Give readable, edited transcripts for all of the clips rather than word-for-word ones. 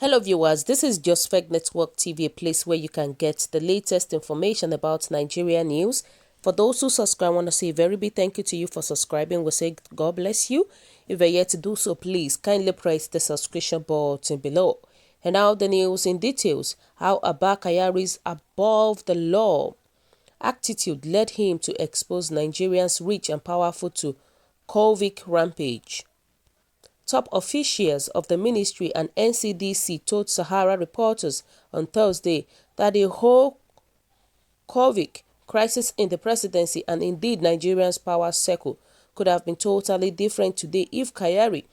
Hello viewers, this is Justfeg Network TV, a place where you can get the latest information about Nigeria news. For those who subscribe, I want to say a very big thank you to you for subscribing. We say God bless you. If you're yet to do so, please kindly press the subscription button below. And now the news in details. How Abba Kyari'S above the law attitude led him to expose Nigerians rich and powerful to COVID rampage. Top officials of the ministry and NCDC told Sahara reporters on Thursday that the whole COVID crisis in the presidency and indeed Nigeria's power circle could have been totally different today if Kyari,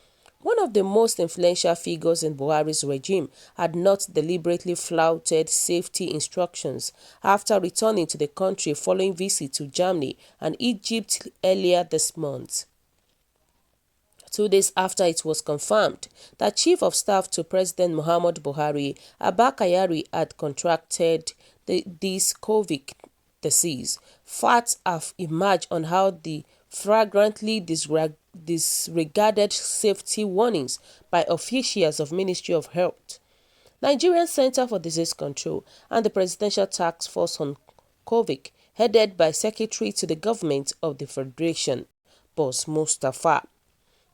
one of the most influential figures in Buhari's regime, had not deliberately flouted safety instructions after returning to the country following visit to Germany and Egypt earlier this month. 2 days after it was confirmed that Chief of Staff to President Muhammadu Buhari, Abba Kyari, had contracted this COVID disease, facts have emerged on how the flagrantly disregarded safety warnings by officials of Ministry of Health, Nigerian Center for Disease Control, and the Presidential Task Force on COVID, headed by Secretary to the Government of the Federation, Boss Mustafa.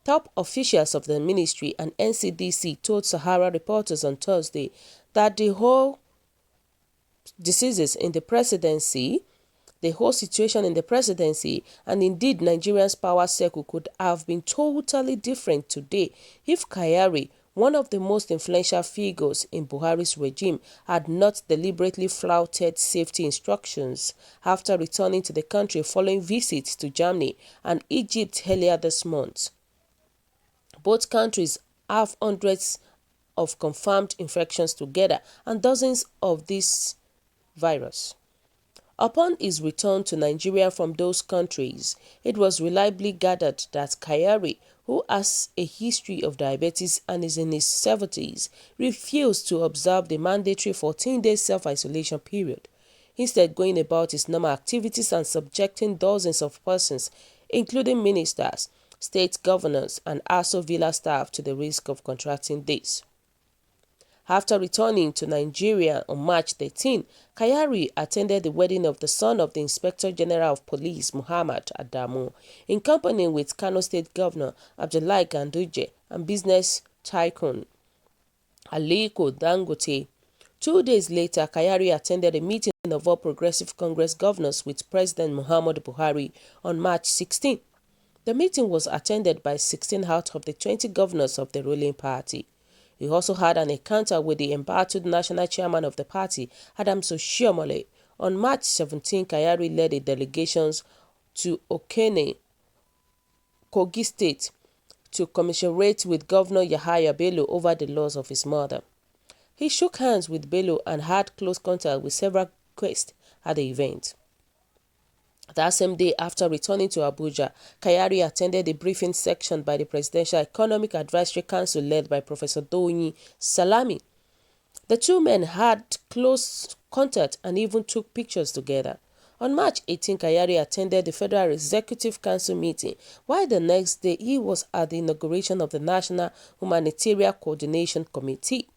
Top officials of the ministry and NCDC told Sahara reporters on Thursday that the whole situation in the presidency and indeed Nigeria's power circle could have been totally different today if Kyari, one of the most influential figures in Buhari's regime, had not deliberately flouted safety instructions after returning to the country following visits to Germany and Egypt earlier this month. Both countries have hundreds of confirmed infections together and dozens of this virus. Upon his return to Nigeria from those countries, it was reliably gathered that Kyari, who has a history of diabetes and is in his 70s, refused to observe the mandatory 14-day self-isolation period, instead going about his normal activities and subjecting dozens of persons, including ministers, state governors, and Aso Villa staff to the risk of contracting this. After returning to Nigeria on March 13, Kyari attended the wedding of the son of the Inspector General of Police, Muhammad Adamu, in company with Kano State Governor Abdullahi Ganduje and business tycoon Aliko Dangote. 2 days later, Kyari attended a meeting of All Progressive Congress governors with President Muhammadu Buhari on March 16. The meeting was attended by 16 out of the 20 governors of the ruling party. He also had an encounter with the embattled national chairman of the party, Adams Oshiomhole. On March 17, Kyari led a delegation to Okene, Kogi State, to commiserate with Governor Yahaya Bello over the loss of his mother. He shook hands with Bello and had close contact with several guests at the event. That same day, after returning to Abuja, Kyari attended a briefing section by the Presidential Economic Advisory Council led by Professor Doyin Salami. The two men had close contact and even took pictures together. On March 18, Kyari attended the Federal Executive Council meeting, while the next day he was at the inauguration of the National Humanitarian Coordination Committee.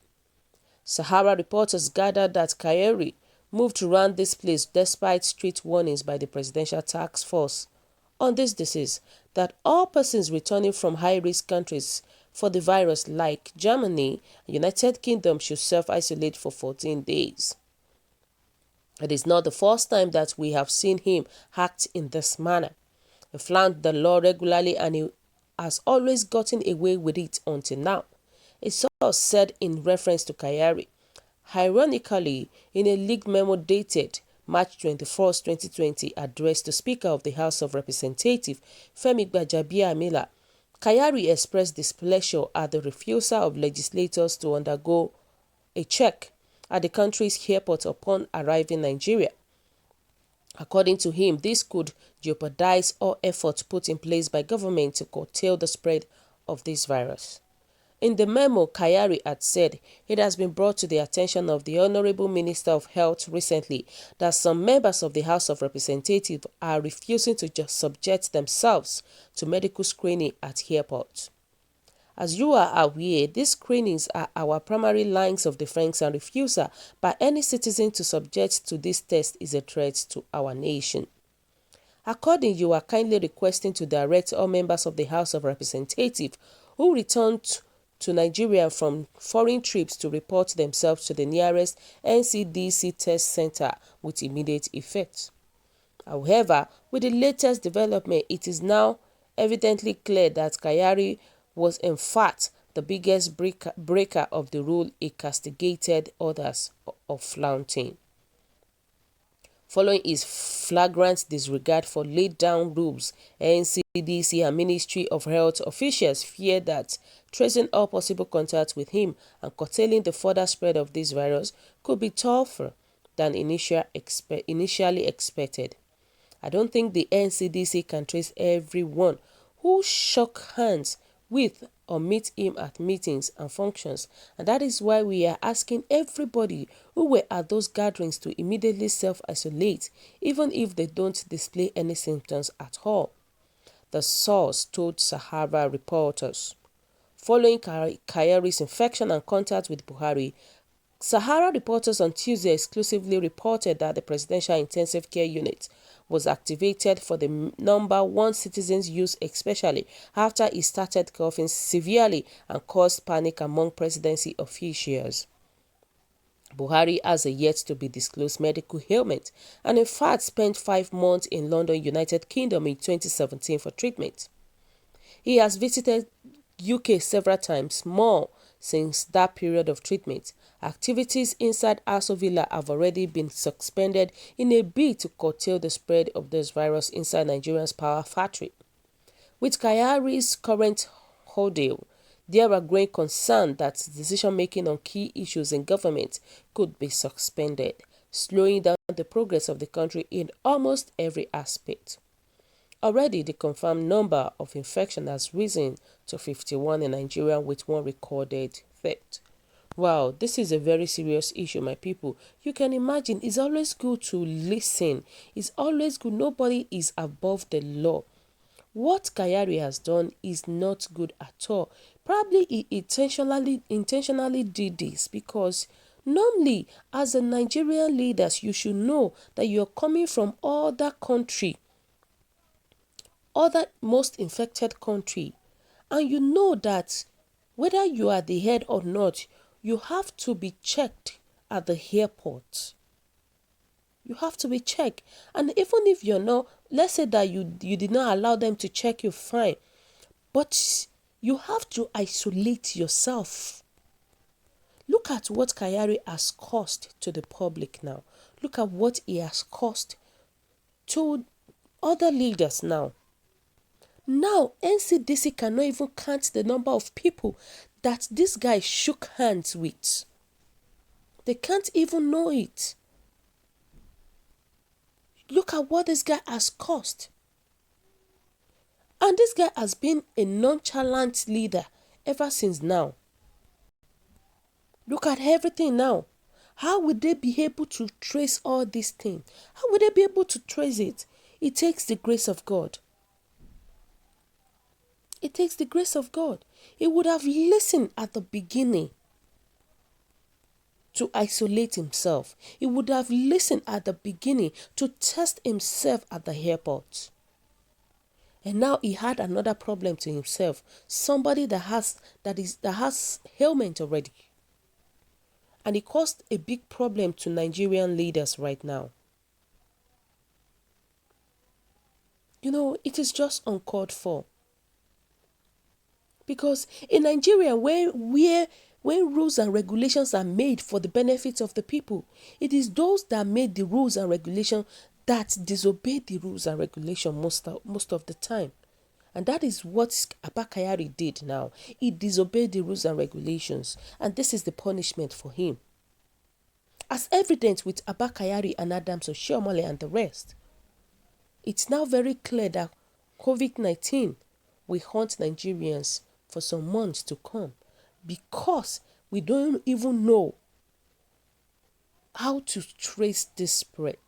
Sahara reporters gathered that Kyari moved around this place despite strict warnings by the Presidential Task Force on this disease that all persons returning from high-risk countries for the virus like Germany and United Kingdom should self-isolate for 14 days. It is not the first time that we have seen him act in this manner. He flouted the law regularly and he has always gotten away with it until now. A source said in reference to Kyari. Ironically, in a leaked memo dated March 21, 2020, addressed to Speaker of the House of Representatives, Femi Gbajabiamila, Kyari expressed displeasure at the refusal of legislators to undergo a check at the country's airport upon arriving Nigeria. According to him, this could jeopardize all efforts put in place by government to curtail the spread of this virus. In the memo, Kyari had said it has been brought to the attention of the Honorable Minister of Health recently that some members of the House of Representatives are refusing to just subject themselves to medical screening at airports. As you are aware, these screenings are our primary lines of defense, and refusal by any citizen to subject to this test is a threat to our nation. Accordingly, you are kindly requesting to direct all members of the House of Representatives who returned to Nigeria from foreign trips to report themselves to the nearest NCDC test center with immediate effect. However, with the latest development, it is now evidently clear that Kyari was in fact the biggest breaker of the rule he castigated others of flaunting. Following his flagrant disregard for laid down rules, NCDC and Ministry of Health officials fear that tracing all possible contacts with him and curtailing the further spread of this virus could be tougher than initially expected. I don't think the NCDC can trace everyone who shook hands with or meet him at meetings and functions, and that is why we are asking everybody who were at those gatherings to immediately self-isolate, even if they don't display any symptoms at all, the source told Sahara reporters. Following Kyari'S infection and contact with Buhari, Sahara reporters on Tuesday exclusively reported that the Presidential Intensive Care Unit was activated for the number one citizens use, especially after he started coughing severely and caused panic among presidency officials. Buhari has a yet to be disclosed medical ailment and in fact spent 5 months in London, United Kingdom in 2017 for treatment. He has visited UK several times more since that period of treatment. Activities inside Aso Villa have already been suspended in a bid to curtail the spread of this virus inside Nigeria's power factory. With Kyari'S current ordeal, there are growing concern that decision-making on key issues in government could be suspended, slowing down the progress of the country in almost every aspect. Already, the confirmed number of infections has risen to 51 in Nigeria, with 1 recorded theft. Wow, this is a very serious issue, my people. You can imagine, it's always good to listen. It's always good. Nobody is above the law. What Kyari has done is not good at all. Probably he intentionally did this because normally, as a Nigerian leaders, you should know that you're coming from other country, other most infected country, and you know that whether you are the head or not, you have to be checked at the airport. You have to be checked. And even if you're not, let's say that you did not allow them to check you, fine. But you have to isolate yourself. Look at what Kyari has caused to the public now. Look at what he has caused to other leaders now. Now, NCDC cannot even count the number of people that this guy shook hands with. They can't even know it. Look at what this guy has caused. And this guy has been a nonchalant leader ever since now. Look at everything now. How would they be able to trace all these things? How would they be able to trace it? It takes the grace of God. It takes the grace of God. He would have listened at the beginning to isolate himself. He would have listened at the beginning to test himself at the airport. And now he had another problem to himself. Somebody that has ailment already. And it caused a big problem to Nigerian leaders right now. You know, it is just uncalled for. Because in Nigeria, when rules and regulations are made for the benefit of the people, it is those that made the rules and regulations that disobey the rules and regulations most of the time. And that is what Abba Kyari did now. He disobeyed the rules and regulations. And this is the punishment for him. as evident with Abba Kyari and Adams Oshiomhole and the rest. It's now very clear that COVID-19 will haunt Nigerians for some months to come because we don't even know how to trace this spread.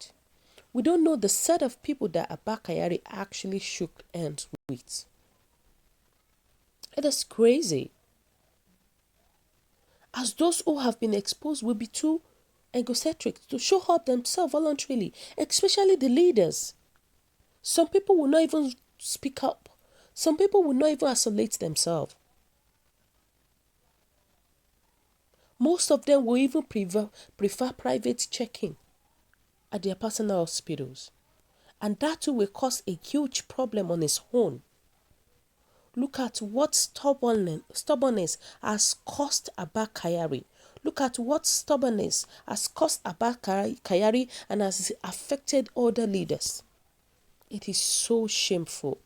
We don't know the set of people that Abba Kyari actually shook hands with. It is crazy. As those who have been exposed will be too egocentric to show up themselves voluntarily, especially the leaders. Some people will not even speak up. Some people will not even isolate themselves. Most of them will even prefer private checking at their personal hospitals. And that too will cause a huge problem on its own. Look at what stubbornness has cost Abba Kyari. Look at what stubbornness has cost Abba Kyari and has affected other leaders. It is so shameful.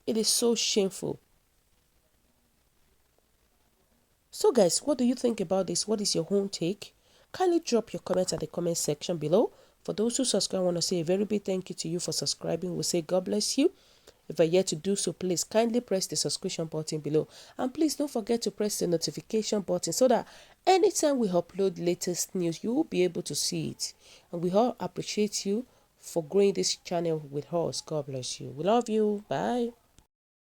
It is so shameful. So guys, what do you think about this? What is your own take? Kindly drop your comments at the comment section below. For those who subscribe, I want to say a very big thank you to you for subscribing. We'll say God bless you. If you're yet to do so, please kindly press the subscription button below. And please don't forget to press the notification button so that anytime we upload latest news, you will be able to see it. And we all appreciate you for growing this channel with us. God bless you. We love you. Bye.